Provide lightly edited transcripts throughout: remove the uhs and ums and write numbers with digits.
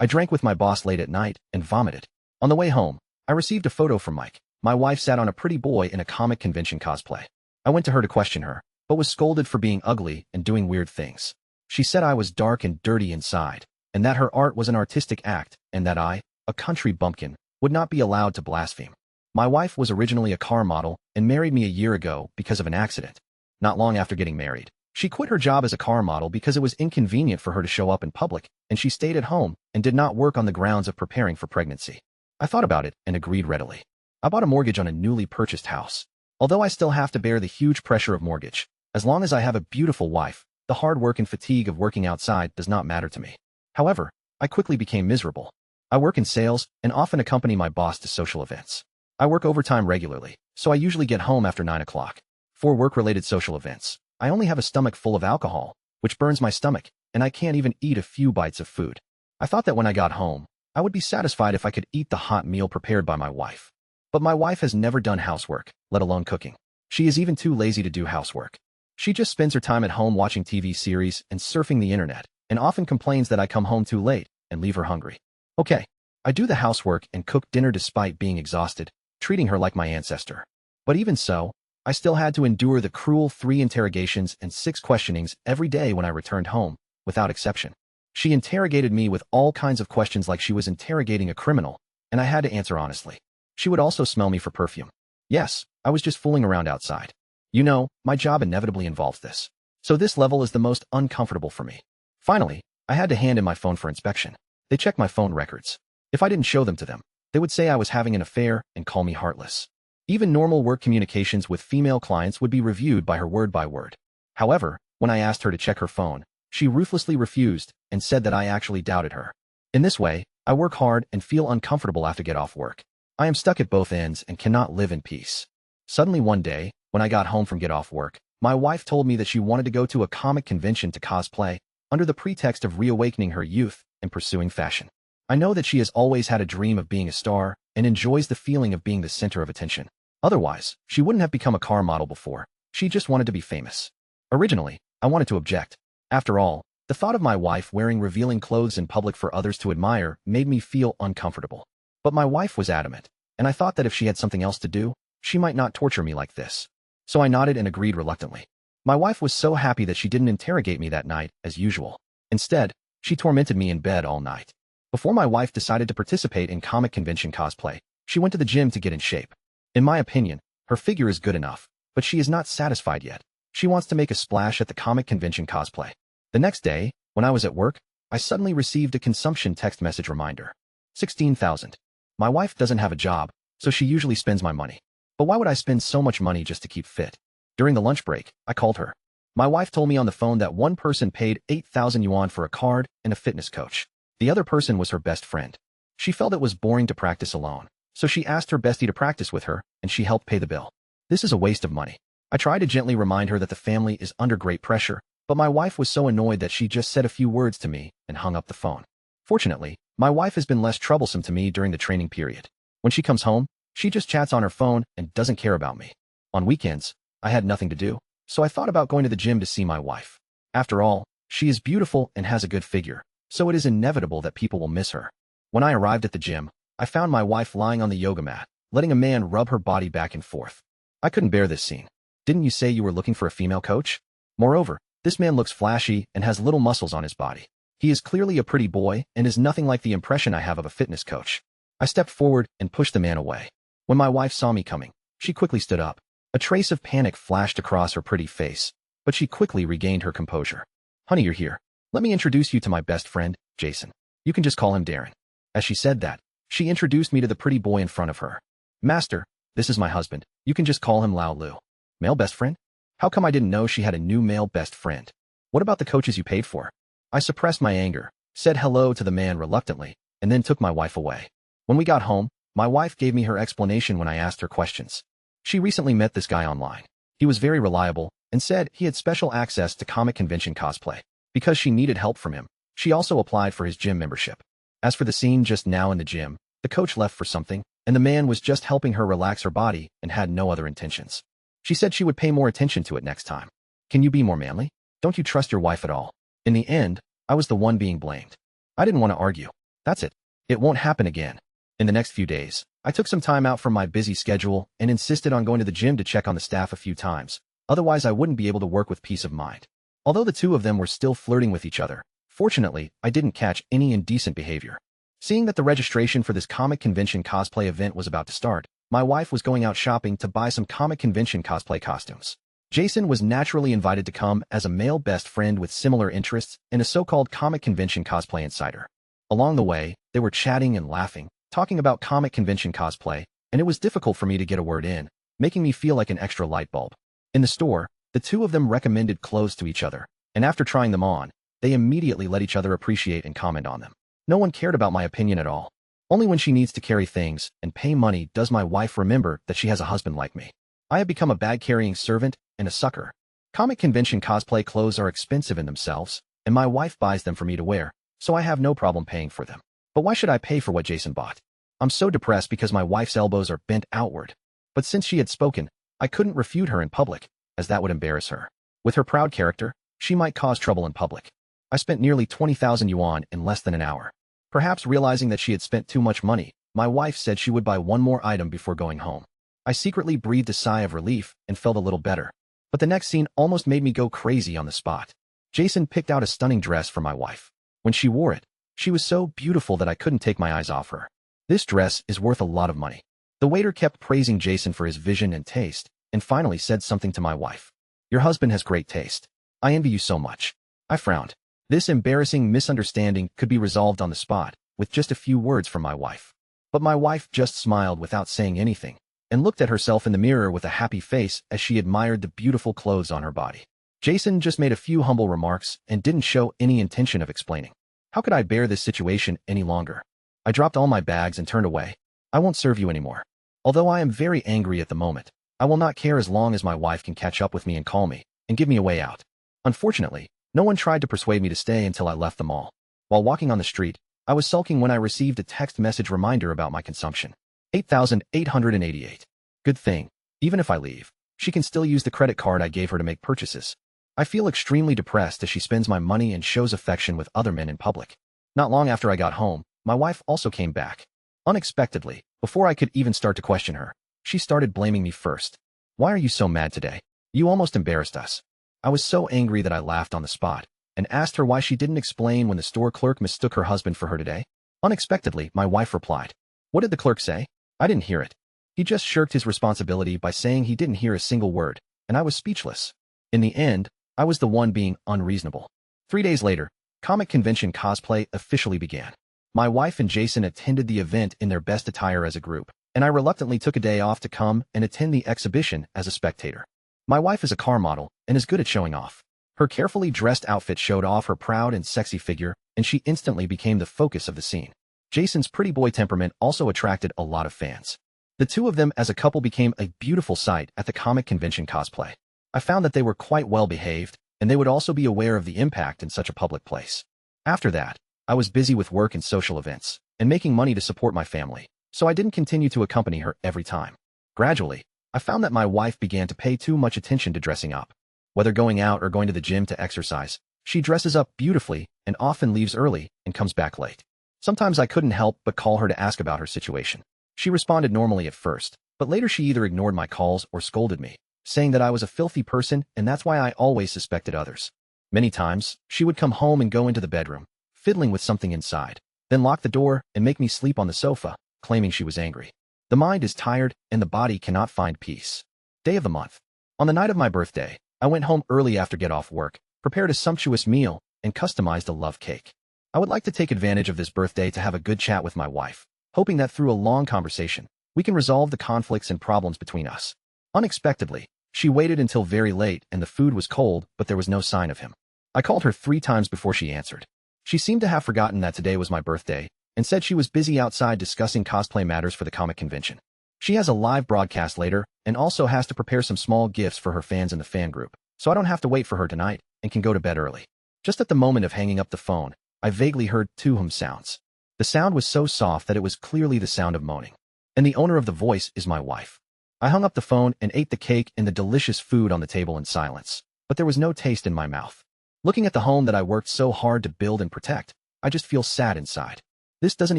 I drank with my boss late at night and vomited. On the way home, I received a photo from Mike. My wife sat on a pretty boy in a comic convention cosplay. I went to her to question her, but was scolded for being ugly and doing weird things. She said I was dark and dirty inside, and that her art was an artistic act, and that I, a country bumpkin, would not be allowed to blaspheme. My wife was originally a car model and married me a year ago because of an accident. Not long after getting married, she quit her job as a car model because it was inconvenient for her to show up in public, and she stayed at home and did not work on the grounds of preparing for pregnancy. I thought about it and agreed readily. I bought a mortgage on a newly purchased house. Although I still have to bear the huge pressure of mortgage, as long as I have a beautiful wife, the hard work and fatigue of working outside does not matter to me. However, I quickly became miserable. I work in sales and often accompany my boss to social events. I work overtime regularly, so I usually get home after 9 o'clock. For work-related social events, I only have a stomach full of alcohol, which burns my stomach, and I can't even eat a few bites of food. I thought that when I got home, I would be satisfied if I could eat the hot meal prepared by my wife. But my wife has never done housework, let alone cooking. She is even too lazy to do housework. She just spends her time at home watching TV series and surfing the internet, and often complains that I come home too late and leave her hungry. Okay, I do the housework and cook dinner despite being exhausted, treating her like my ancestor. But even so, I still had to endure the cruel 3 interrogations and 6 questionings every day when I returned home, without exception. She interrogated me with all kinds of questions like she was interrogating a criminal, and I had to answer honestly. She would also smell me for perfume. Yes, I was just fooling around outside. You know, my job inevitably involves this. So this level is the most uncomfortable for me. Finally, I had to hand in my phone for inspection. They checked my phone records. If I didn't show them to them, they would say I was having an affair and call me heartless. Even normal work communications with female clients would be reviewed by her word by word. However, when I asked her to check her phone, she ruthlessly refused and said that I actually doubted her. In this way, I work hard and feel uncomfortable after get off work. I am stuck at both ends and cannot live in peace. Suddenly one day, when I got home from get off work, my wife told me that she wanted to go to a comic convention to cosplay, under the pretext of reawakening her youth and pursuing fashion. I know that she has always had a dream of being a star and enjoys the feeling of being the center of attention. Otherwise, she wouldn't have become a car model before. She just wanted to be famous. Originally, I wanted to object. After all, the thought of my wife wearing revealing clothes in public for others to admire made me feel uncomfortable. But my wife was adamant, and I thought that if she had something else to do, she might not torture me like this. So I nodded and agreed reluctantly. My wife was so happy that she didn't interrogate me that night, as usual. Instead, she tormented me in bed all night. Before my wife decided to participate in comic convention cosplay, she went to the gym to get in shape. In my opinion, her figure is good enough, but she is not satisfied yet. She wants to make a splash at the comic convention cosplay. The next day, when I was at work, I suddenly received a consumption text message reminder. 16,000. My wife doesn't have a job, so she usually spends my money. But why would I spend so much money just to keep fit? During the lunch break, I called her. My wife told me on the phone that one person paid 8,000 yuan for a card and a fitness coach. The other person was her best friend. She felt it was boring to practice alone, so she asked her bestie to practice with her, and she helped pay the bill. This is a waste of money. I tried to gently remind her that the family is under great pressure, but my wife was so annoyed that she just said a few words to me and hung up the phone. Fortunately, my wife has been less troublesome to me during the training period. When she comes home, she just chats on her phone and doesn't care about me. On weekends, I had nothing to do, so I thought about going to the gym to see my wife. After all, she is beautiful and has a good figure, so it is inevitable that people will miss her. When I arrived at the gym, I found my wife lying on the yoga mat, letting a man rub her body back and forth. I couldn't bear this scene. Didn't you say you were looking for a female coach? Moreover, this man looks flashy and has little muscles on his body. He is clearly a pretty boy and is nothing like the impression I have of a fitness coach. I stepped forward and pushed the man away. When my wife saw me coming, she quickly stood up. A trace of panic flashed across her pretty face, but she quickly regained her composure. Honey, you're here. Let me introduce you to my best friend, Jason. You can just call him Darren. As she said that, she introduced me to the pretty boy in front of her. Master, this is my husband. You can just call him Lao Lu. Male best friend? How come I didn't know she had a new male best friend? What about the coaches you paid for? I suppressed my anger, said hello to the man reluctantly, and then took my wife away. When we got home, my wife gave me her explanation when I asked her questions. She recently met this guy online. He was very reliable and said he had special access to comic convention cosplay. Because she needed help from him, she also applied for his gym membership. As for the scene just now in the gym, the coach left for something, and the man was just helping her relax her body and had no other intentions. She said she would pay more attention to it next time. Can you be more manly? Don't you trust your wife at all? In the end, I was the one being blamed. I didn't want to argue. That's it. It won't happen again. In the next few days, I took some time out from my busy schedule and insisted on going to the gym to check on the staff a few times. Otherwise, I wouldn't be able to work with peace of mind. Although the two of them were still flirting with each other, fortunately, I didn't catch any indecent behavior. Seeing that the registration for this comic convention cosplay event was about to start, my wife was going out shopping to buy some comic convention cosplay costumes. Jason was naturally invited to come as a male best friend with similar interests and a so-called comic convention cosplay insider. Along the way, they were chatting and laughing, talking about comic convention cosplay, and it was difficult for me to get a word in, making me feel like an extra light bulb. In the store, the two of them recommended clothes to each other, and after trying them on, they immediately let each other appreciate and comment on them. No one cared about my opinion at all. Only when she needs to carry things and pay money does my wife remember that she has a husband like me. I have become a bag-carrying servant and a sucker. Comic convention cosplay clothes are expensive in themselves, and my wife buys them for me to wear, so I have no problem paying for them. But why should I pay for what Jason bought? I'm so depressed because my wife's elbows are bent outward. But since she had spoken, I couldn't refute her in public, as that would embarrass her. With her proud character, she might cause trouble in public. I spent nearly 20,000 yuan in less than an hour. Perhaps realizing that she had spent too much money, my wife said she would buy one more item before going home. I secretly breathed a sigh of relief and felt a little better. But the next scene almost made me go crazy on the spot. Jason picked out a stunning dress for my wife. When she wore it, she was so beautiful that I couldn't take my eyes off her. This dress is worth a lot of money. The waiter kept praising Jason for his vision and taste, and finally said something to my wife. Your husband has great taste. I envy you so much. I frowned. This embarrassing misunderstanding could be resolved on the spot, with just a few words from my wife. But my wife just smiled without saying anything, and looked at herself in the mirror with a happy face as she admired the beautiful clothes on her body. Jason just made a few humble remarks and didn't show any intention of explaining. How could I bear this situation any longer? I dropped all my bags and turned away. I won't serve you anymore. Although I am very angry at the moment, I will not care as long as my wife can catch up with me and call me, and give me a way out. Unfortunately, no one tried to persuade me to stay until I left the mall. While walking on the street, I was sulking when I received a text message reminder about my consumption. 8,888. Good thing. Even if I leave, she can still use the credit card I gave her to make purchases. I feel extremely depressed as she spends my money and shows affection with other men in public. Not long after I got home, my wife also came back. Unexpectedly, before I could even start to question her, she started blaming me first. Why are you so mad today? You almost embarrassed us. I was so angry that I laughed on the spot, and asked her why she didn't explain when the store clerk mistook her husband for her today. Unexpectedly, my wife replied. What did the clerk say? I didn't hear it. He just shirked his responsibility by saying he didn't hear a single word, and I was speechless. In the end, I was the one being unreasonable. 3 days later, comic convention cosplay officially began. My wife and Jason attended the event in their best attire as a group, and I reluctantly took a day off to come and attend the exhibition as a spectator. My wife is a car model and is good at showing off. Her carefully dressed outfit showed off her proud and sexy figure, and she instantly became the focus of the scene. Jason's pretty boy temperament also attracted a lot of fans. The two of them as a couple became a beautiful sight at the comic convention cosplay. I found that they were quite well behaved, and they would also be aware of the impact in such a public place. After that, I was busy with work and social events, and making money to support my family, so I didn't continue to accompany her every time. Gradually, I found that my wife began to pay too much attention to dressing up. Whether going out or going to the gym to exercise, she dresses up beautifully and often leaves early and comes back late. Sometimes I couldn't help but call her to ask about her situation. She responded normally at first, but later she either ignored my calls or scolded me, saying that I was a filthy person and that's why I always suspected others. Many times, she would come home and go into the bedroom, fiddling with something inside, then lock the door and make me sleep on the sofa, claiming she was angry. The mind is tired and the body cannot find peace. Day of the month. On the night of my birthday, I went home early after get off work, prepared a sumptuous meal, and customized a love cake. I would like to take advantage of this birthday to have a good chat with my wife, hoping that through a long conversation, we can resolve the conflicts and problems between us. Unexpectedly, she waited until very late and the food was cold, but there was no sign of him. I called her 3 times before she answered. She seemed to have forgotten that today was my birthday, and said she was busy outside discussing cosplay matters for the comic convention. She has a live broadcast later, and also has to prepare some small gifts for her fans in the fan group, so I don't have to wait for her tonight, and can go to bed early. Just at the moment of hanging up the phone, I vaguely heard 2 hum sounds. The sound was so soft that it was clearly the sound of moaning. And the owner of the voice is my wife. I hung up the phone and ate the cake and the delicious food on the table in silence, but there was no taste in my mouth. Looking at the home that I worked so hard to build and protect, I just feel sad inside. This doesn't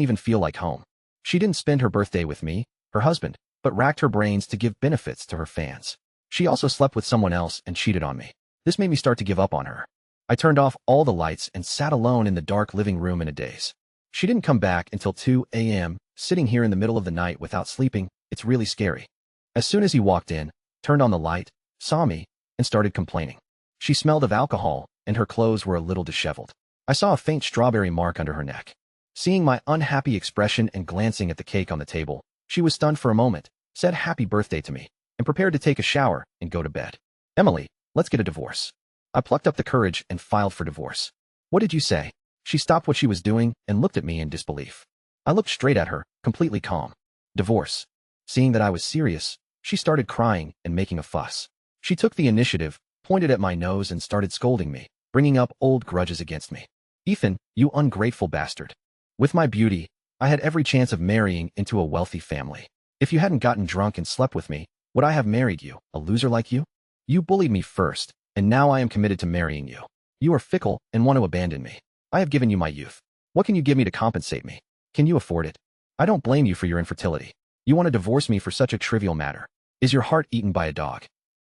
even feel like home. She didn't spend her birthday with me, her husband, but racked her brains to give benefits to her fans. She also slept with someone else and cheated on me. This made me start to give up on her. I turned off all the lights and sat alone in the dark living room in a daze. She didn't come back until 2 a.m., sitting here in the middle of the night without sleeping. It's really scary. As soon as he walked in, turned on the light, saw me, and started complaining. She smelled of alcohol, and her clothes were a little disheveled. I saw a faint strawberry mark under her neck. Seeing my unhappy expression and glancing at the cake on the table, she was stunned for a moment, said happy birthday to me, and prepared to take a shower and go to bed. Emily, let's get a divorce. I plucked up the courage and filed for divorce. What did you say? She stopped what she was doing and looked at me in disbelief. I looked straight at her, completely calm. Divorce. Seeing that I was serious, she started crying and making a fuss. She took the initiative, pointed at my nose and started scolding me, bringing up old grudges against me. Ethan, you ungrateful bastard. With my beauty, I had every chance of marrying into a wealthy family. If you hadn't gotten drunk and slept with me, would I have married you, a loser like you? You bullied me first, and now I am committed to marrying you. You are fickle and want to abandon me. I have given you my youth. What can you give me to compensate me? Can you afford it? I don't blame you for your infertility. You want to divorce me for such a trivial matter. Is your heart eaten by a dog?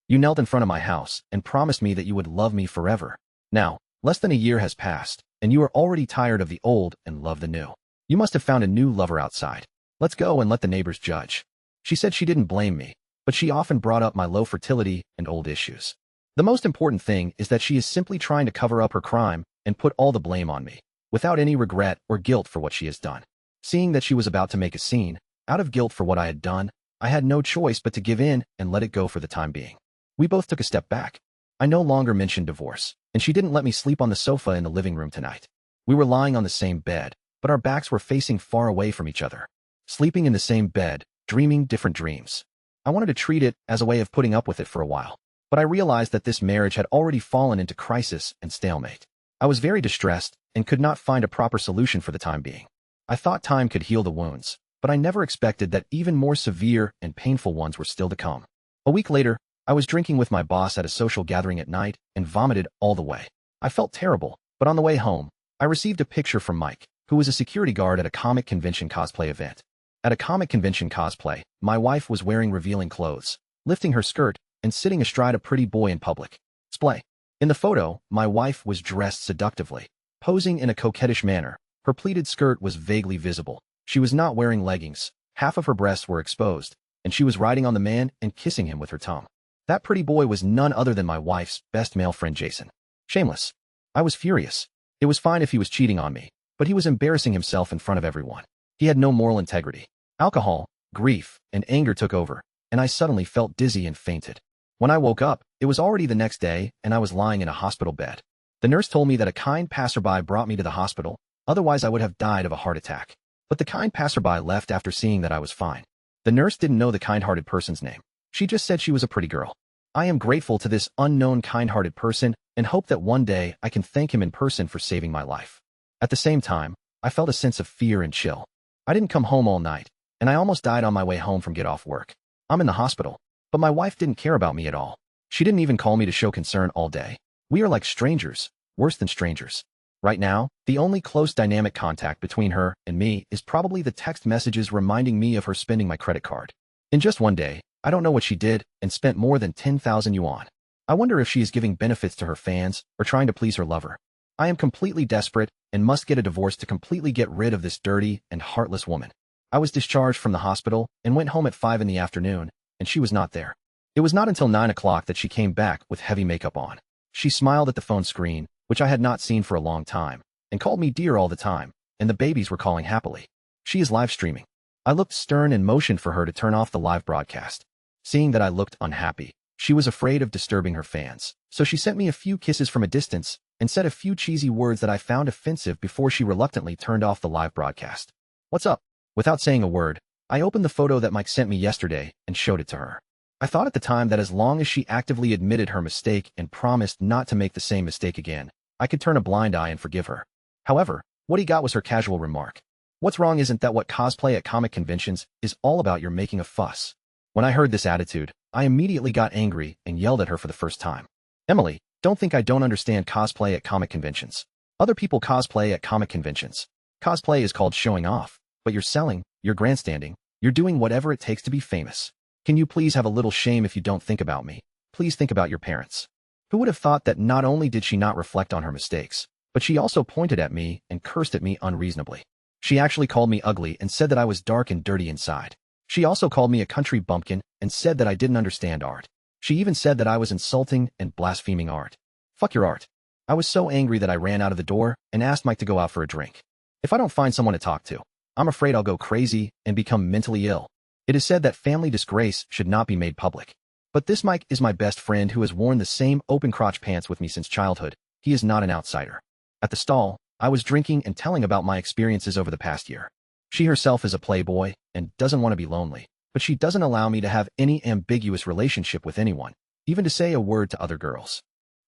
You knelt in front of my house and promised me that you would love me forever. Now, less than a year has passed, and you are already tired of the old and love the new. You must have found a new lover outside. Let's go and let the neighbors judge. She said she didn't blame me, but she often brought up my low fertility and old issues. The most important thing is that she is simply trying to cover up her crime and put all the blame on me, without any regret or guilt for what she has done. Seeing that she was about to make a scene, out of guilt for what I had done, I had no choice but to give in and let it go for the time being. We both took a step back. I no longer mentioned divorce, and she didn't let me sleep on the sofa in the living room tonight. We were lying on the same bed, but our backs were facing far away from each other. Sleeping in the same bed, dreaming different dreams. I wanted to treat it as a way of putting up with it for a while, but I realized that this marriage had already fallen into crisis and stalemate. I was very distressed and could not find a proper solution for the time being. I thought time could heal the wounds, but I never expected that even more severe and painful ones were still to come. A week later, I was drinking with my boss at a social gathering at night and vomited all the way. I felt terrible, but on the way home, I received a picture from Mike, who was a security guard at a comic convention cosplay event. At a comic convention cosplay, my wife was wearing revealing clothes, lifting her skirt, and sitting astride a pretty boy in public. Splay. In the photo, my wife was dressed seductively, posing in a coquettish manner. Her pleated skirt was vaguely visible. She was not wearing leggings, half of her breasts were exposed, and she was riding on the man and kissing him with her tongue. That pretty boy was none other than my wife's best male friend Jason. Shameless. I was furious. It was fine if he was cheating on me, but he was embarrassing himself in front of everyone. He had no moral integrity. Alcohol, grief, and anger took over, and I suddenly felt dizzy and fainted. When I woke up, it was already the next day, and I was lying in a hospital bed. The nurse told me that a kind passerby brought me to the hospital, otherwise I would have died of a heart attack. But the kind passerby left after seeing that I was fine. The nurse didn't know the kind-hearted person's name. She just said she was a pretty girl. I am grateful to this unknown kind-hearted person and hope that one day I can thank him in person for saving my life. At the same time, I felt a sense of fear and chill. I didn't come home all night, and I almost died on my way home from get off work. I'm in the hospital, but my wife didn't care about me at all. She didn't even call me to show concern all day. We are like strangers, worse than strangers. Right now, the only close dynamic contact between her and me is probably the text messages reminding me of her spending my credit card. In just one day, I don't know what she did and spent more than 10,000 yuan. I wonder if she is giving benefits to her fans or trying to please her lover. I am completely desperate and must get a divorce to completely get rid of this dirty and heartless woman. I was discharged from the hospital and went home at 5 in the afternoon, and she was not there. It was not until 9 o'clock that she came back with heavy makeup on. She smiled at the phone screen, which I had not seen for a long time, and called me dear all the time, and the babies were calling happily. She is live streaming. I looked stern and motioned for her to turn off the live broadcast. Seeing that I looked unhappy, she was afraid of disturbing her fans, so she sent me a few kisses from a distance and said a few cheesy words that I found offensive before she reluctantly turned off the live broadcast. What's up? Without saying a word, I opened the photo that Mike sent me yesterday and showed it to her. I thought at the time that as long as she actively admitted her mistake and promised not to make the same mistake again, I could turn a blind eye and forgive her. However, what he got was her casual remark. What's wrong isn't that what cosplay at comic conventions is all about, you're making a fuss. When I heard this attitude, I immediately got angry and yelled at her for the first time. Emily, don't think I don't understand cosplay at comic conventions. Other people cosplay at comic conventions. Cosplay is called showing off, but you're selling, you're grandstanding, you're doing whatever it takes to be famous. Can you please have a little shame if you don't think about me? Please think about your parents. Who would have thought that not only did she not reflect on her mistakes, but she also pointed at me and cursed at me unreasonably. She actually called me ugly and said that I was dark and dirty inside. She also called me a country bumpkin and said that I didn't understand art. She even said that I was insulting and blaspheming art. Fuck your art. I was so angry that I ran out of the door and asked Mike to go out for a drink. If I don't find someone to talk to, I'm afraid I'll go crazy and become mentally ill. It is said that family disgrace should not be made public. But this Mike is my best friend who has worn the same open crotch pants with me since childhood. He is not an outsider. At the stall, I was drinking and telling about my experiences over the past year. She herself is a playboy and doesn't want to be lonely, but she doesn't allow me to have any ambiguous relationship with anyone, even to say a word to other girls.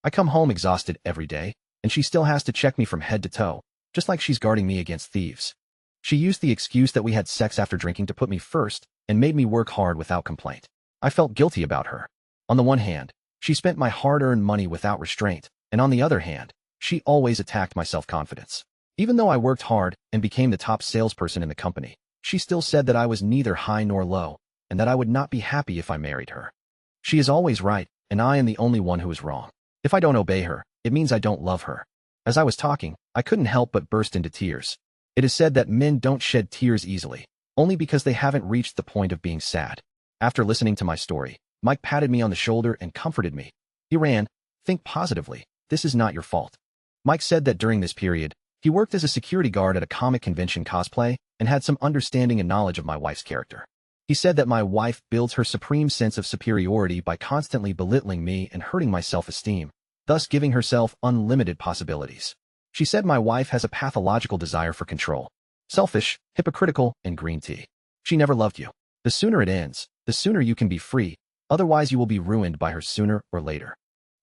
I come home exhausted every day, and she still has to check me from head to toe, just like she's guarding me against thieves. She used the excuse that we had sex after drinking to put me first and made me work hard without complaint. I felt guilty about her. On the one hand, she spent my hard-earned money without restraint, and on the other hand, she always attacked my self-confidence. Even though I worked hard and became the top salesperson in the company, she still said that I was neither high nor low, and that I would not be happy if I married her. She is always right, and I am the only one who is wrong. If I don't obey her, it means I don't love her. As I was talking, I couldn't help but burst into tears. It is said that men don't shed tears easily, only because they haven't reached the point of being sad. After listening to my story, Mike patted me on the shoulder and comforted me. He ran, "Think positively. This is not your fault." Mike said that during this period, he worked as a security guard at a comic convention cosplay and had some understanding and knowledge of my wife's character. He said that my wife builds her supreme sense of superiority by constantly belittling me and hurting my self-esteem, thus giving herself unlimited possibilities. She said my wife has a pathological desire for control. Selfish, hypocritical, and green tea. She never loved you. The sooner it ends, the sooner you can be free, otherwise you will be ruined by her sooner or later.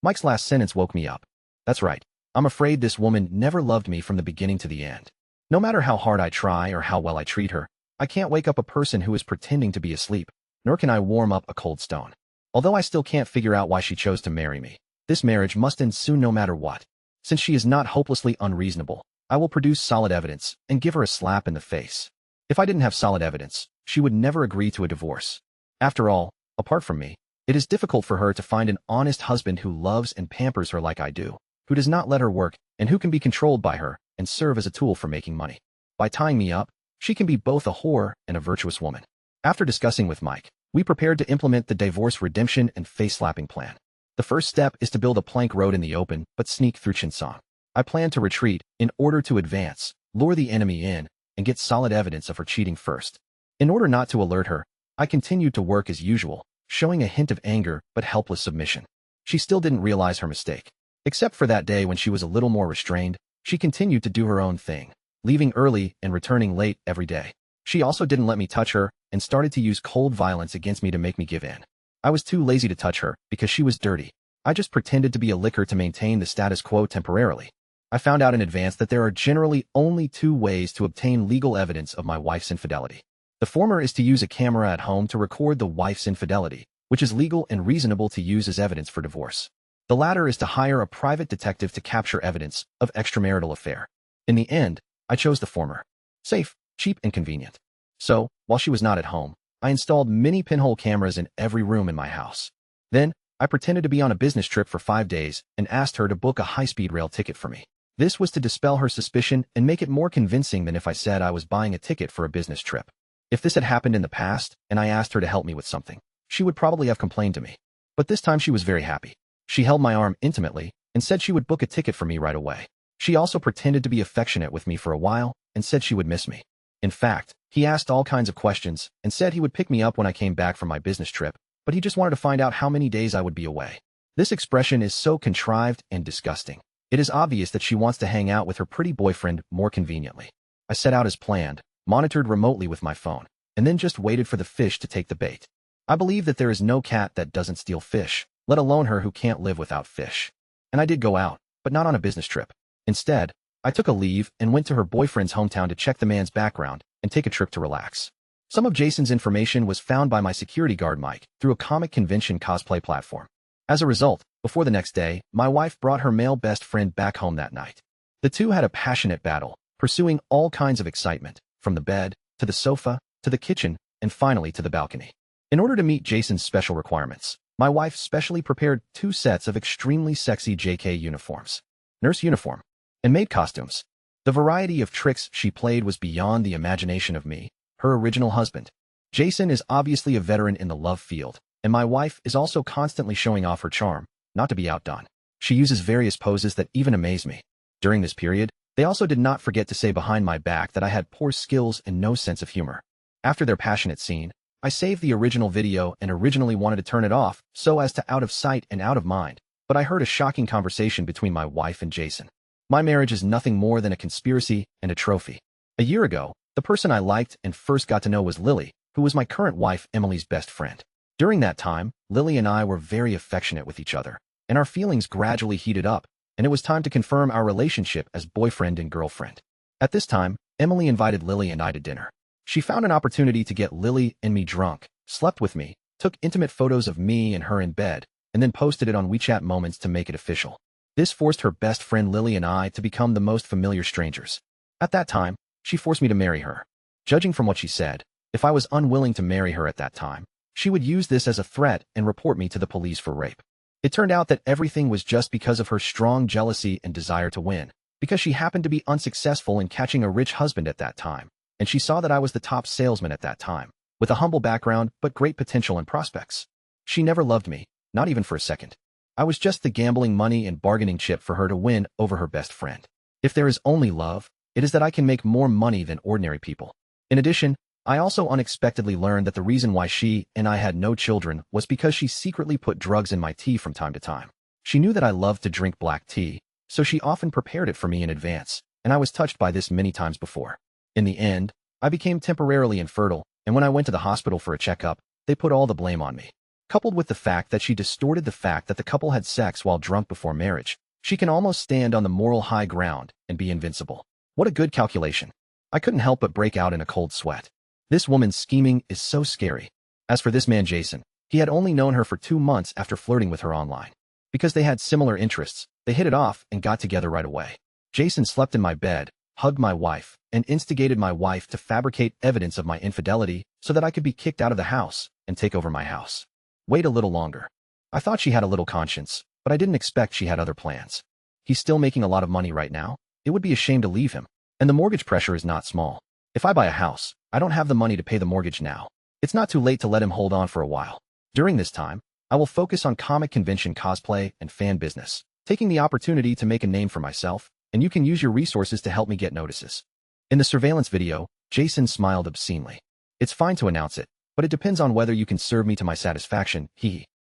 Mike's last sentence woke me up. That's right. I'm afraid this woman never loved me from the beginning to the end. No matter how hard I try or how well I treat her, I can't wake up a person who is pretending to be asleep, nor can I warm up a cold stone. Although I still can't figure out why she chose to marry me, this marriage must end soon no matter what. Since she is not hopelessly unreasonable, I will produce solid evidence and give her a slap in the face. If I didn't have solid evidence, she would never agree to a divorce. After all, apart from me, it is difficult for her to find an honest husband who loves and pampers her like I do, who does not let her work, and who can be controlled by her and serve as a tool for making money. By tying me up, she can be both a whore and a virtuous woman. After discussing with Mike, we prepared to implement the divorce redemption and face-slapping plan. The first step is to build a plank road in the open but sneak through Chinsong. I plan to retreat in order to advance, lure the enemy in, and get solid evidence of her cheating first. In order not to alert her, I continued to work as usual, showing a hint of anger but helpless submission. She still didn't realize her mistake. Except for that day when she was a little more restrained, she continued to do her own thing, leaving early and returning late every day. She also didn't let me touch her and started to use cold violence against me to make me give in. I was too lazy to touch her because she was dirty. I just pretended to be a licker to maintain the status quo temporarily. I found out in advance that there are generally only two ways to obtain legal evidence of my wife's infidelity. The former is to use a camera at home to record the wife's infidelity, which is legal and reasonable to use as evidence for divorce. The latter is to hire a private detective to capture evidence of extramarital affair. In the end, I chose the former. Safe, cheap, and convenient. So, while she was not at home, I installed mini pinhole cameras in every room in my house. Then, I pretended to be on a business trip for 5 days and asked her to book a high-speed rail ticket for me. This was to dispel her suspicion and make it more convincing than if I said I was buying a ticket for a business trip. If this had happened in the past and I asked her to help me with something, she would probably have complained to me. But this time she was very happy. She held my arm intimately and said she would book a ticket for me right away. She also pretended to be affectionate with me for a while and said she would miss me. In fact, he asked all kinds of questions and said he would pick me up when I came back from my business trip, but he just wanted to find out how many days I would be away. This expression is so contrived and disgusting. It is obvious that she wants to hang out with her pretty boyfriend more conveniently. I set out as planned, monitored remotely with my phone, and then just waited for the fish to take the bait. I believe that there is no cat that doesn't steal fish, let alone her who can't live without fish. And I did go out, but not on a business trip. Instead, I took a leave and went to her boyfriend's hometown to check the man's background and take a trip to relax. Some of Jason's information was found by my security guard Mike through a comic convention cosplay platform. As a result, before the next day, my wife brought her male best friend back home that night. The two had a passionate battle, pursuing all kinds of excitement, from the bed, to the sofa, to the kitchen, and finally to the balcony. In order to meet Jason's special requirements, my wife specially prepared 2 sets of extremely sexy JK uniforms, nurse uniform, and maid costumes. The variety of tricks she played was beyond the imagination of me, her original husband. Jason is obviously a veteran in the love field, and my wife is also constantly showing off her charm, not to be outdone. She uses various poses that even amaze me. During this period, they also did not forget to say behind my back that I had poor skills and no sense of humor. After their passionate scene, I saved the original video and originally wanted to turn it off so as to out of sight and out of mind, but I heard a shocking conversation between my wife and Jason. My marriage is nothing more than a conspiracy and a trophy. A year ago, the person I liked and first got to know was Lily, who was my current wife Emily's best friend. During that time, Lily and I were very affectionate with each other, and our feelings gradually heated up, and it was time to confirm our relationship as boyfriend and girlfriend. At this time, Emily invited Lily and I to dinner. She found an opportunity to get Lily and me drunk, slept with me, took intimate photos of me and her in bed, and then posted it on WeChat Moments to make it official. This forced her best friend Lily and I to become the most familiar strangers. At that time, she forced me to marry her. Judging from what she said, if I was unwilling to marry her at that time, she would use this as a threat and report me to the police for rape. It turned out that everything was just because of her strong jealousy and desire to win, because she happened to be unsuccessful in catching a rich husband at that time, and she saw that I was the top salesman at that time, with a humble background but great potential and prospects. She never loved me, not even for a second. I was just the gambling money and bargaining chip for her to win over her best friend. If there is only love, it is that I can make more money than ordinary people. In addition, I also unexpectedly learned that the reason why she and I had no children was because she secretly put drugs in my tea from time to time. She knew that I loved to drink black tea, so she often prepared it for me in advance, and I was touched by this many times before. In the end, I became temporarily infertile, and when I went to the hospital for a checkup, they put all the blame on me. Coupled with the fact that she distorted the fact that the couple had sex while drunk before marriage, she can almost stand on the moral high ground and be invincible. What a good calculation. I couldn't help but break out in a cold sweat. This woman's scheming is so scary. As for this man Jason, he had only known her for 2 months after flirting with her online. Because they had similar interests, they hit it off and got together right away. Jason slept in my bed, hugged my wife, and instigated my wife to fabricate evidence of my infidelity so that I could be kicked out of the house and take over my house. Wait a little longer. I thought she had a little conscience, but I didn't expect she had other plans. He's still making a lot of money right now. It would be a shame to leave him, and the mortgage pressure is not small. If I buy a house, I don't have the money to pay the mortgage now. It's not too late to let him hold on for a while. During this time, I will focus on comic convention cosplay and fan business, taking the opportunity to make a name for myself, and you can use your resources to help me get notices. In the surveillance video, Jason smiled obscenely. It's fine to announce it, but it depends on whether you can serve me to my satisfaction,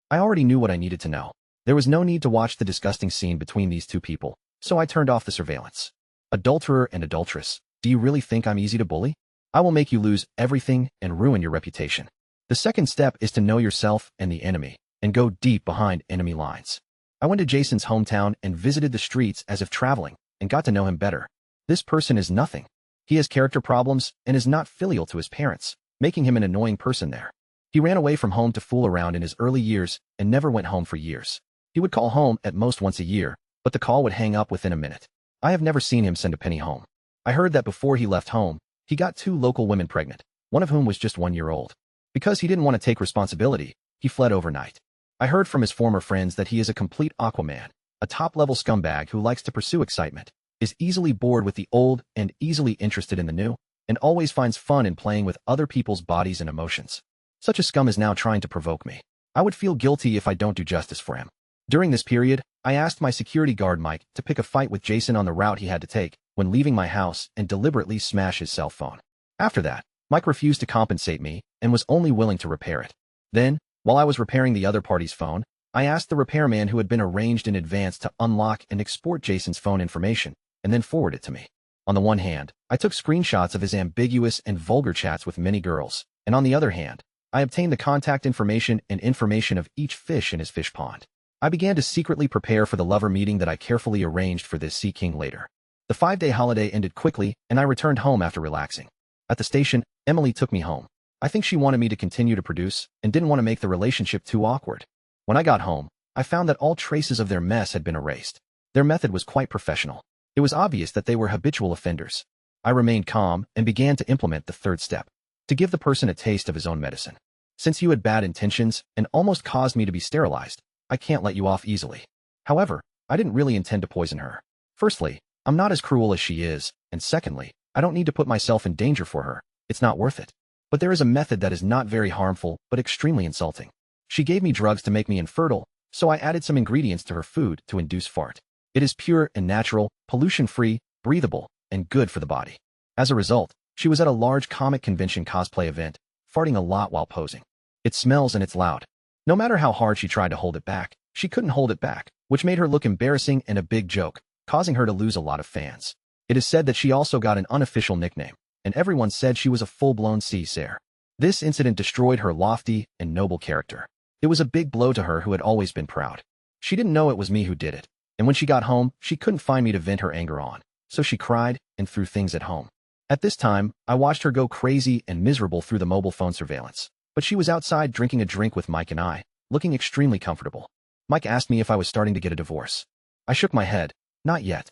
I already knew what I needed to know. There was no need to watch the disgusting scene between these two people, so I turned off the surveillance. Adulterer and adulteress, do you really think I'm easy to bully? I will make you lose everything and ruin your reputation. The second step is to know yourself and the enemy, and go deep behind enemy lines. I went to Jason's hometown and visited the streets as if traveling, and got to know him better. This person is nothing. He has character problems and is not filial to his parents, making him an annoying person there. He ran away from home to fool around in his early years and never went home for years. He would call home at most once a year, but the call would hang up within a minute. I have never seen him send a penny home. I heard that before he left home, he got 2 local women pregnant, one of whom was just 1 year old. Because he didn't want to take responsibility, he fled overnight. I heard from his former friends that he is a complete Aquaman, a top-level scumbag who likes to pursue excitement, is easily bored with the old and easily interested in the new, and always finds fun in playing with other people's bodies and emotions. Such a scum is now trying to provoke me. I would feel guilty if I don't do justice for him. During this period, I asked my security guard Mike to pick a fight with Jason on the route he had to take when leaving my house and deliberately smash his cell phone. After that, Mike refused to compensate me and was only willing to repair it. Then, while I was repairing the other party's phone, I asked the repairman who had been arranged in advance to unlock and export Jason's phone information and then forward it to me. On the one hand, I took screenshots of his ambiguous and vulgar chats with many girls, and on the other hand, I obtained the contact information and information of each fish in his fish pond. I began to secretly prepare for the lover meeting that I carefully arranged for this Sea King later. The 5-day holiday ended quickly, and I returned home after relaxing. At the station, Emily took me home. I think she wanted me to continue to produce and didn't want to make the relationship too awkward. When I got home, I found that all traces of their mess had been erased. Their method was quite professional. It was obvious that they were habitual offenders. I remained calm and began to implement the third step, to give the person a taste of his own medicine. Since you had bad intentions and almost caused me to be sterilized, I can't let you off easily. However, I didn't really intend to poison her. Firstly, I'm not as cruel as she is, and secondly, I don't need to put myself in danger for her. It's not worth it. But there is a method that is not very harmful, but extremely insulting. She gave me drugs to make me infertile, so I added some ingredients to her food to induce fart. It is pure and natural, pollution-free, breathable, and good for the body. As a result, she was at a large comic convention cosplay event, farting a lot while posing. It smells and it's loud. No matter how hard she tried to hold it back, she couldn't hold it back, which made her look embarrassing and a big joke, causing her to lose a lot of fans. It is said that she also got an unofficial nickname, and everyone said she was a full-blown sea-sayer. This incident destroyed her lofty and noble character. It was a big blow to her who had always been proud. She didn't know it was me who did it, and when she got home, she couldn't find me to vent her anger on, so she cried and threw things at home. At this time, I watched her go crazy and miserable through the mobile phone surveillance, but she was outside drinking a drink with Mike and I, looking extremely comfortable. Mike asked me if I was starting to get a divorce. I shook my head. Not yet.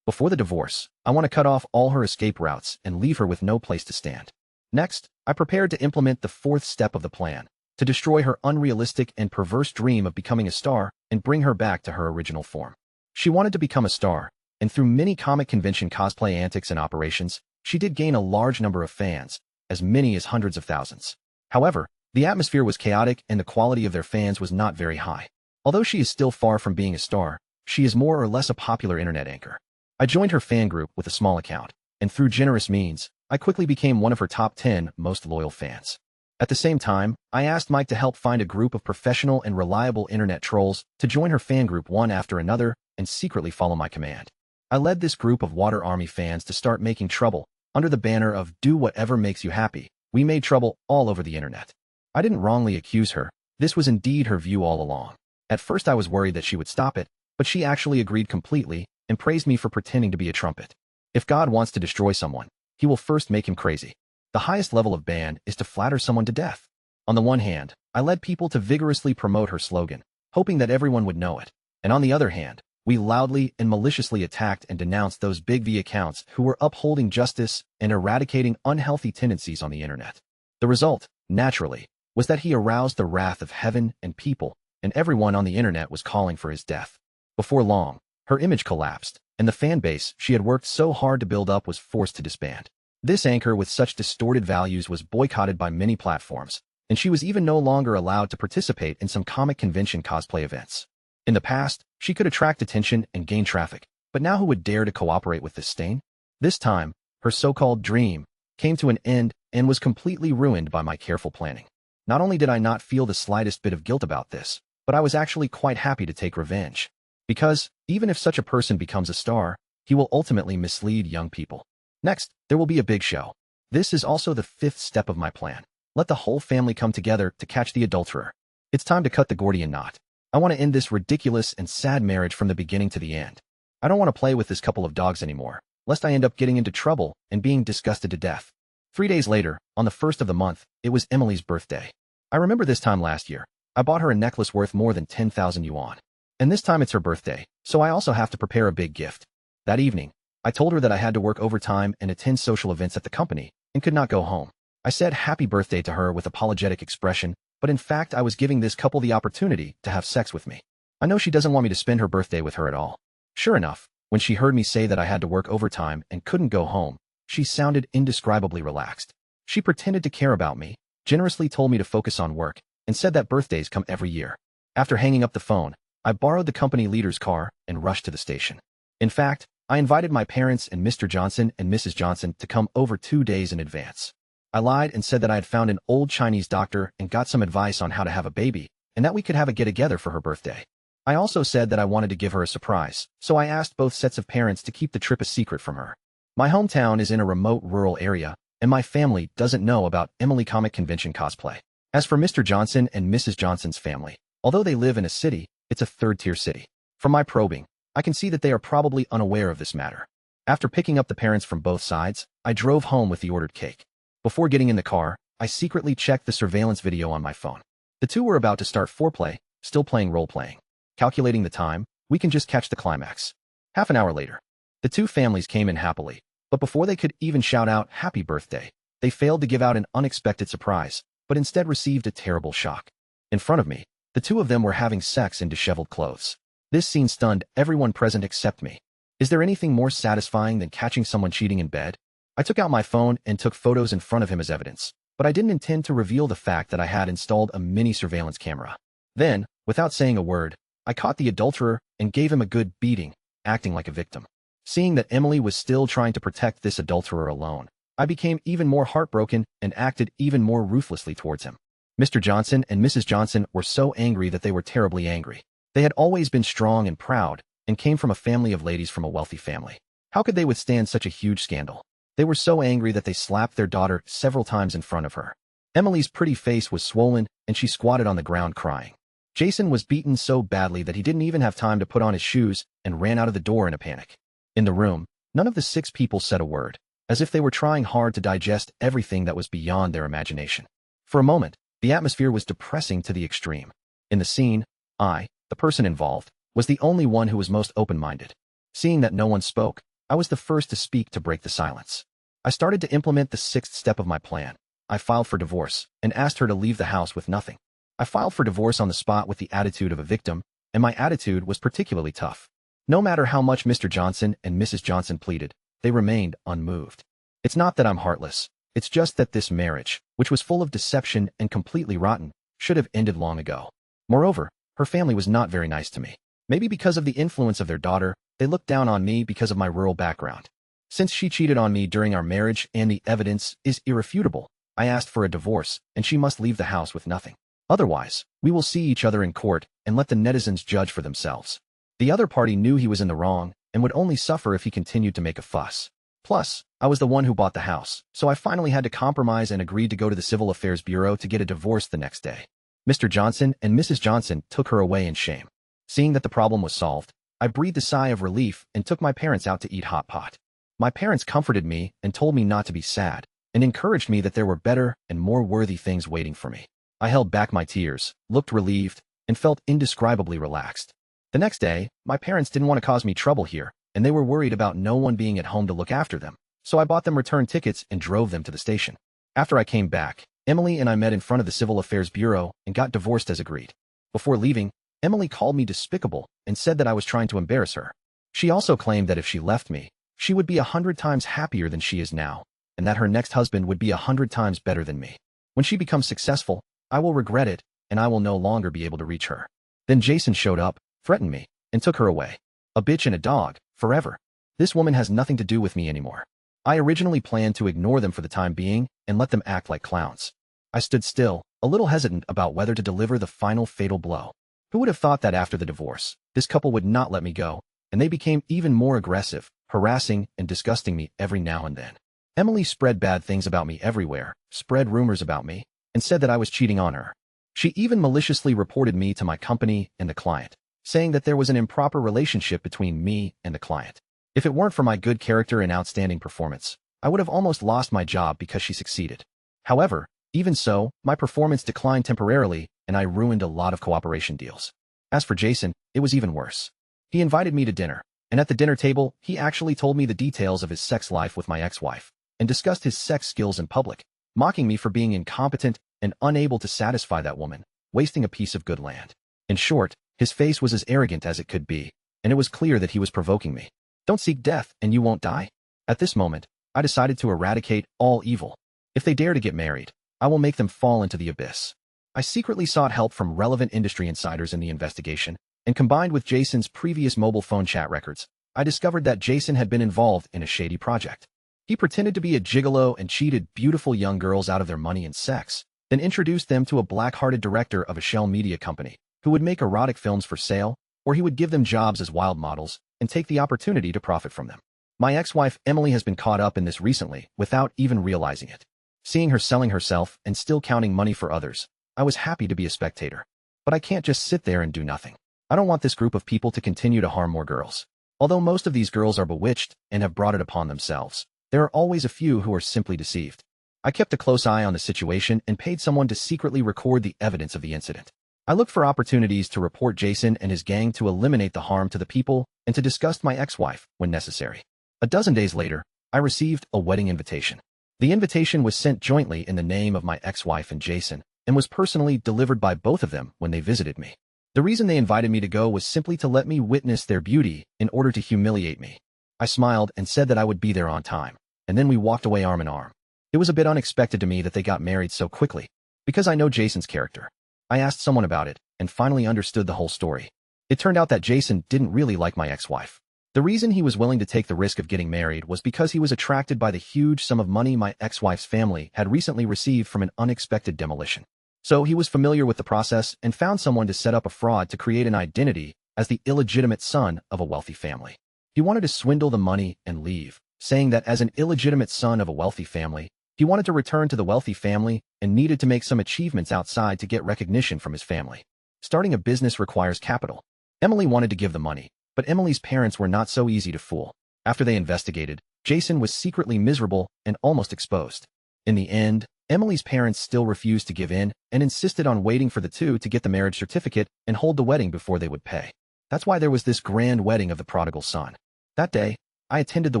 Before the divorce, I want to cut off all her escape routes and leave her with no place to stand. Next, I prepared to implement the fourth step of the plan, to destroy her unrealistic and perverse dream of becoming a star and bring her back to her original form. She wanted to become a star, and through many comic convention cosplay antics and operations, she did gain a large number of fans, as many as hundreds of thousands. However, the atmosphere was chaotic and the quality of their fans was not very high. Although she is still far from being a star, she is more or less a popular internet anchor. I joined her fan group with a small account, and through generous means, I quickly became one of her top 10 most loyal fans. At the same time, I asked Mike to help find a group of professional and reliable internet trolls to join her fan group one after another and secretly follow my command. I led this group of Water Army fans to start making trouble under the banner of "Do whatever makes you happy." We made trouble all over the internet. I didn't wrongly accuse her. This was indeed her view all along. At first I was worried that she would stop it, but she actually agreed completely and praised me for pretending to be a trumpet. If God wants to destroy someone, he will first make him crazy. The highest level of ban is to flatter someone to death. On the one hand, I led people to vigorously promote her slogan, hoping that everyone would know it. And on the other hand, we loudly and maliciously attacked and denounced those big V accounts who were upholding justice and eradicating unhealthy tendencies on the internet. The result, naturally, was that he aroused the wrath of heaven and people, and everyone on the internet was calling for his death. Before long, her image collapsed, and the fan base she had worked so hard to build up was forced to disband. This anchor with such distorted values was boycotted by many platforms, and she was even no longer allowed to participate in some comic convention cosplay events. In the past, she could attract attention and gain traffic, but now who would dare to cooperate with this stain? This time, her so-called dream came to an end and was completely ruined by my careful planning. Not only did I not feel the slightest bit of guilt about this, but I was actually quite happy to take revenge. Because, even if such a person becomes a star, he will ultimately mislead young people. Next, there will be a big show. This is also the fifth step of my plan. Let the whole family come together to catch the adulterer. It's time to cut the Gordian knot. I want to end this ridiculous and sad marriage from the beginning to the end. I don't want to play with this couple of dogs anymore, lest I end up getting into trouble and being disgusted to death. 3 days later, on the 1st of the month, it was Emily's birthday. I remember this time last year. I bought her a necklace worth more than 10,000 yuan. And this time it's her birthday, so I also have to prepare a big gift. That evening, I told her that I had to work overtime and attend social events at the company and could not go home. I said happy birthday to her with apologetic expression, but in fact I was giving this couple the opportunity to have sex with me. I know she doesn't want me to spend her birthday with her at all. Sure enough, when she heard me say that I had to work overtime and couldn't go home, she sounded indescribably relaxed. She pretended to care about me, generously told me to focus on work, and said that birthdays come every year. After hanging up the phone, I borrowed the company leader's car and rushed to the station. In fact, I invited my parents and Mr. Johnson and Mrs. Johnson to come over 2 days in advance. I lied and said that I had found an old Chinese doctor and got some advice on how to have a baby, and that we could have a get-together for her birthday. I also said that I wanted to give her a surprise, so I asked both sets of parents to keep the trip a secret from her. My hometown is in a remote rural area, and my family doesn't know about Emily Comic Convention cosplay. As for Mr. Johnson and Mrs. Johnson's family, although they live in a city, it's a third-tier city. From my probing, I can see that they are probably unaware of this matter. After picking up the parents from both sides, I drove home with the ordered cake. Before getting in the car, I secretly checked the surveillance video on my phone. The two were about to start foreplay, still playing role-playing. Calculating the time, we can just catch the climax. Half an hour later, the two families came in happily, But before they could even shout out happy birthday, they failed to give out an unexpected surprise, but instead received a terrible shock. In front of me, the two of them were having sex in disheveled clothes. This scene stunned everyone present except me. Is there anything more satisfying than catching someone cheating in bed? I took out my phone and took photos in front of him as evidence, but I didn't intend to reveal the fact that I had installed a mini surveillance camera. Then, without saying a word, I caught the adulterer and gave him a good beating, acting like a victim. Seeing that Emily was still trying to protect this adulterer alone, I became even more heartbroken and acted even more ruthlessly towards him. Mr. Johnson and Mrs. Johnson were so angry that they were terribly angry. They had always been strong and proud, and came from a family of ladies from a wealthy family. How could they withstand such a huge scandal? They were so angry that they slapped their daughter several times in front of her. Emily's pretty face was swollen, and she squatted on the ground crying. Jason was beaten so badly that he didn't even have time to put on his shoes and ran out of the door in a panic. In the room, none of the 6 people said a word, as if they were trying hard to digest everything that was beyond their imagination. For a moment, the atmosphere was depressing to the extreme. In the scene, I, the person involved, was the only one who was most open-minded. Seeing that no one spoke, I was the first to speak to break the silence. I started to implement the 6th step of my plan. I filed for divorce and asked her to leave the house with nothing. I filed for divorce on the spot with the attitude of a victim, and my attitude was particularly tough. No matter how much Mr. Johnson and Mrs. Johnson pleaded, they remained unmoved. It's not that I'm heartless, it's just that this marriage, which was full of deception and completely rotten, should have ended long ago. Moreover, her family was not very nice to me. Maybe because of the influence of their daughter, they looked down on me because of my rural background. Since she cheated on me during our marriage and the evidence is irrefutable, I asked for a divorce, and she must leave the house with nothing. Otherwise, we will see each other in court and let the netizens judge for themselves. The other party knew he was in the wrong and would only suffer if he continued to make a fuss. Plus, I was the one who bought the house, so I finally had to compromise and agreed to go to the Civil Affairs Bureau to get a divorce the next day. Mr. Johnson and Mrs. Johnson took her away in shame. Seeing that the problem was solved, I breathed a sigh of relief and took my parents out to eat hot pot. My parents comforted me and told me not to be sad, and encouraged me that there were better and more worthy things waiting for me. I held back my tears, looked relieved, and felt indescribably relaxed. The next day, my parents didn't want to cause me trouble here, and they were worried about no one being at home to look after them, so I bought them return tickets and drove them to the station. After I came back, Emily and I met in front of the Civil Affairs Bureau and got divorced as agreed. Before leaving, Emily called me despicable and said that I was trying to embarrass her. She also claimed that if she left me, she would be 100 times happier than she is now, and that her next husband would be 100 times better than me. When she becomes successful, I will regret it, and I will no longer be able to reach her. Then Jason showed up, threatened me, and took her away. A bitch and a dog, forever. This woman has nothing to do with me anymore. I originally planned to ignore them for the time being and let them act like clowns. I stood still, a little hesitant about whether to deliver the final fatal blow. Who would have thought that after the divorce, this couple would not let me go, and they became even more aggressive, harassing and disgusting me every now and then. Emily spread bad things about me everywhere, spread rumors about me, and said that I was cheating on her. She even maliciously reported me to my company and the client, saying that there was an improper relationship between me and the client. If it weren't for my good character and outstanding performance, I would have almost lost my job because she succeeded. However, even so, my performance declined temporarily, and I ruined a lot of cooperation deals. As for Jason, it was even worse. He invited me to dinner, and at the dinner table, he actually told me the details of his sex life with my ex-wife, and discussed his sex skills in public, mocking me for being incompetent and unable to satisfy that woman, wasting a piece of good land. In short, his face was as arrogant as it could be, and it was clear that he was provoking me. Don't seek death, and you won't die. At this moment, I decided to eradicate all evil. If they dare to get married, I will make them fall into the abyss. I secretly sought help from relevant industry insiders in the investigation, and combined with Jason's previous mobile phone chat records, I discovered that Jason had been involved in a shady project. He pretended to be a gigolo and cheated beautiful young girls out of their money and sex, then introduced them to a black-hearted director of a shell media company who would make erotic films for sale, or he would give them jobs as wild models and take the opportunity to profit from them. My ex-wife Emily has been caught up in this recently without even realizing it. Seeing her selling herself and still counting money for others, I was happy to be a spectator. But I can't just sit there and do nothing. I don't want this group of people to continue to harm more girls. Although most of these girls are bewitched and have brought it upon themselves, there are always a few who are simply deceived. I kept a close eye on the situation and paid someone to secretly record the evidence of the incident. I looked for opportunities to report Jason and his gang to eliminate the harm to the people and to disgust my ex-wife when necessary. A dozen days later, I received a wedding invitation. The invitation was sent jointly in the name of my ex-wife and Jason, and was personally delivered by both of them when they visited me. The reason they invited me to go was simply to let me witness their beauty in order to humiliate me. I smiled and said that I would be there on time, and then we walked away arm in arm. It was a bit unexpected to me that they got married so quickly, because I know Jason's character. I asked someone about it, and finally understood the whole story. It turned out that Jason didn't really like my ex-wife. The reason he was willing to take the risk of getting married was because he was attracted by the huge sum of money my ex-wife's family had recently received from an unexpected demolition. So he was familiar with the process and found someone to set up a fraud to create an identity as the illegitimate son of a wealthy family. He wanted to swindle the money and leave, saying that as an illegitimate son of a wealthy family, he wanted to return to the wealthy family and needed to make some achievements outside to get recognition from his family. Starting a business requires capital. Emily wanted to give the money, but Emily's parents were not so easy to fool. After they investigated, Jason was secretly miserable and almost exposed. In the end, Emily's parents still refused to give in and insisted on waiting for the two to get the marriage certificate and hold the wedding before they would pay. That's why there was this grand wedding of the prodigal son. That day, I attended the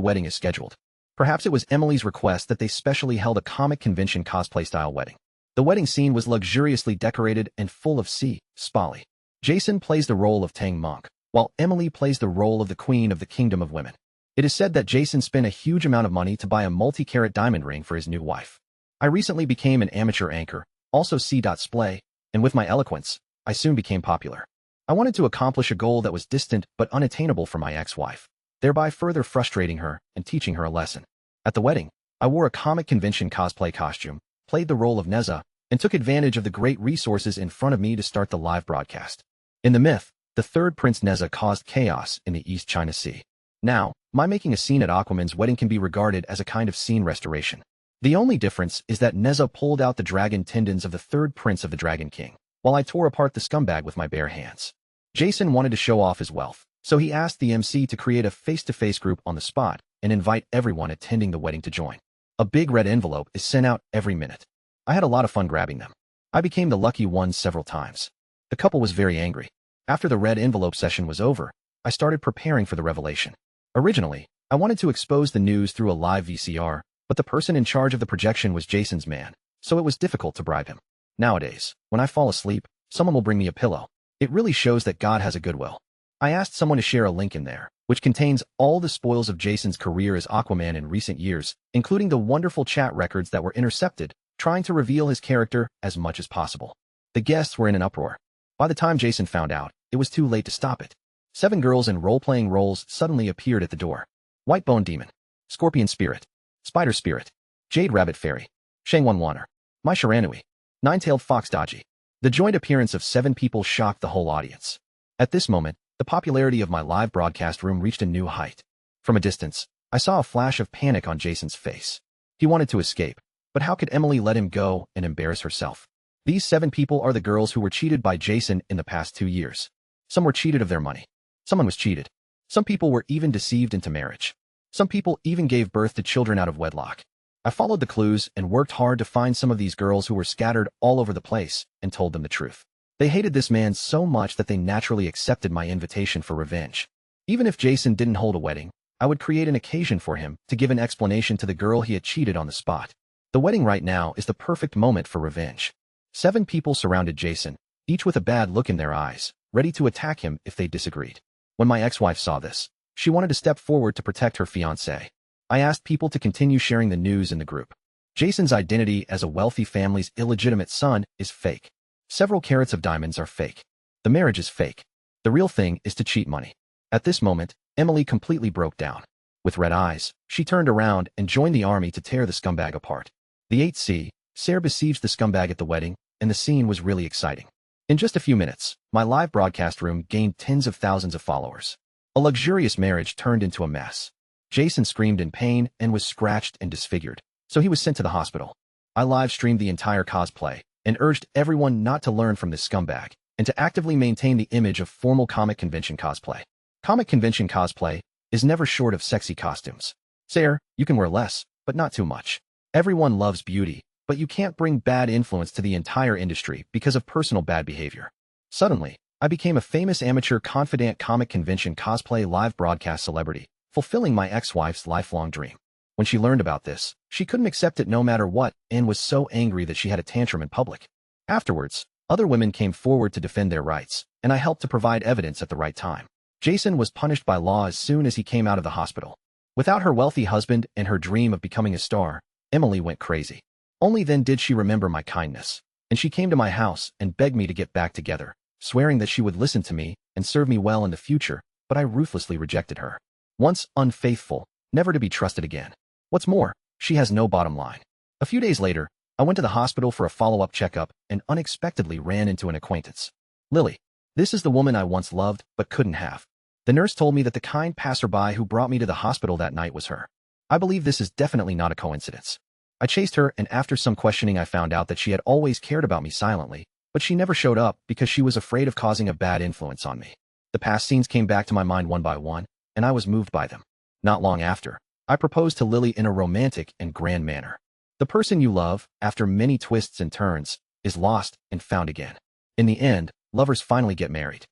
wedding as scheduled. Perhaps it was Emily's request that they specially held a comic convention cosplay-style wedding. The wedding scene was luxuriously decorated and full of spali. Jason plays the role of Tang Monk, while Emily plays the role of the Queen of the Kingdom of Women. It is said that Jason spent a huge amount of money to buy a multi-carat diamond ring for his new wife. I recently became an amateur anchor, also c.splay, and with my eloquence, I soon became popular. I wanted to accomplish a goal that was distant but unattainable for my ex-wife, thereby further frustrating her and teaching her a lesson. At the wedding, I wore a comic convention cosplay costume, played the role of Neza, and took advantage of the great resources in front of me to start the live broadcast. In the myth, the third Prince Neza caused chaos in the East China Sea. Now, my making a scene at Aquaman's wedding can be regarded as a kind of scene restoration. The only difference is that Neza pulled out the dragon tendons of the third prince of the Dragon King, while I tore apart the scumbag with my bare hands. Jason wanted to show off his wealth, so he asked the MC to create a face-to-face group on the spot and invite everyone attending the wedding to join. A big red envelope is sent out every minute. I had a lot of fun grabbing them. I became the lucky one several times. The couple was very angry. After the red envelope session was over, I started preparing for the revelation. Originally, I wanted to expose the news through a live VCR, but the person in charge of the projection was Jason's man, so it was difficult to bribe him. Nowadays, when I fall asleep, someone will bring me a pillow. It really shows that God has a goodwill. I asked someone to share a link in there, which contains all the spoils of Jason's career as Aquaman in recent years, including the wonderful chat records that were intercepted, trying to reveal his character as much as possible. The guests were in an uproar. By the time Jason found out, it was too late to stop it. 7 girls in role-playing roles suddenly appeared at the door. White Bone Demon, Scorpion Spirit, Spider Spirit, Jade Rabbit Fairy, Shangwan Waner, Mai Shiranui, Nine-Tailed Fox Dodgy. The joint appearance of 7 people shocked the whole audience. At this moment, the popularity of my live broadcast room reached a new height. From a distance, I saw a flash of panic on Jason's face. He wanted to escape, but how could Emily let him go and embarrass herself? These 7 people are the girls who were cheated by Jason in the past 2 years. Some were cheated of their money. Someone was cheated. Some people were even deceived into marriage. Some people even gave birth to children out of wedlock. I followed the clues and worked hard to find some of these girls who were scattered all over the place and told them the truth. They hated this man so much that they naturally accepted my invitation for revenge. Even if Jason didn't hold a wedding, I would create an occasion for him to give an explanation to the girl he had cheated on the spot. The wedding right now is the perfect moment for revenge. 7 people surrounded Jason, each with a bad look in their eyes, ready to attack him if they disagreed. When my ex-wife saw this, she wanted to step forward to protect her fiancé. I asked people to continue sharing the news in the group. Jason's identity as a wealthy family's illegitimate son is fake. Several carats of diamonds are fake. The marriage is fake. The real thing is to cheat money. At this moment, Emily completely broke down. With red eyes, she turned around and joined the army to tear the scumbag apart. The 8C, Sarah besieged the scumbag at the wedding, and the scene was really exciting. In just a few minutes, my live broadcast room gained tens of thousands of followers. A luxurious marriage turned into a mess. Jason screamed in pain and was scratched and disfigured, so he was sent to the hospital. I live-streamed the entire cosplay and urged everyone not to learn from this scumbag and to actively maintain the image of formal comic convention cosplay. Comic convention cosplay is never short of sexy costumes. Sarah, you can wear less, but not too much. Everyone loves beauty, but you can't bring bad influence to the entire industry because of personal bad behavior. Suddenly, I became a famous amateur confidant comic convention cosplay live broadcast celebrity, fulfilling my ex-wife's lifelong dream. When she learned about this, she couldn't accept it no matter what and was so angry that she had a tantrum in public. Afterwards, other women came forward to defend their rights, and I helped to provide evidence at the right time. Jason was punished by law as soon as he came out of the hospital. Without her wealthy husband and her dream of becoming a star, Emily went crazy. Only then did she remember my kindness, and she came to my house and begged me to get back together, swearing that she would listen to me and serve me well in the future, but I ruthlessly rejected her. Once unfaithful, never to be trusted again. What's more, she has no bottom line. A few days later, I went to the hospital for a follow-up checkup and unexpectedly ran into an acquaintance. Lily. This is the woman I once loved but couldn't have. The nurse told me that the kind passerby who brought me to the hospital that night was her. I believe this is definitely not a coincidence. I chased her, and after some questioning I found out that she had always cared about me silently, but she never showed up because she was afraid of causing a bad influence on me. The past scenes came back to my mind one by one, and I was moved by them. Not long after, I proposed to Lily in a romantic and grand manner. The person you love, after many twists and turns, is lost and found again. In the end, lovers finally get married.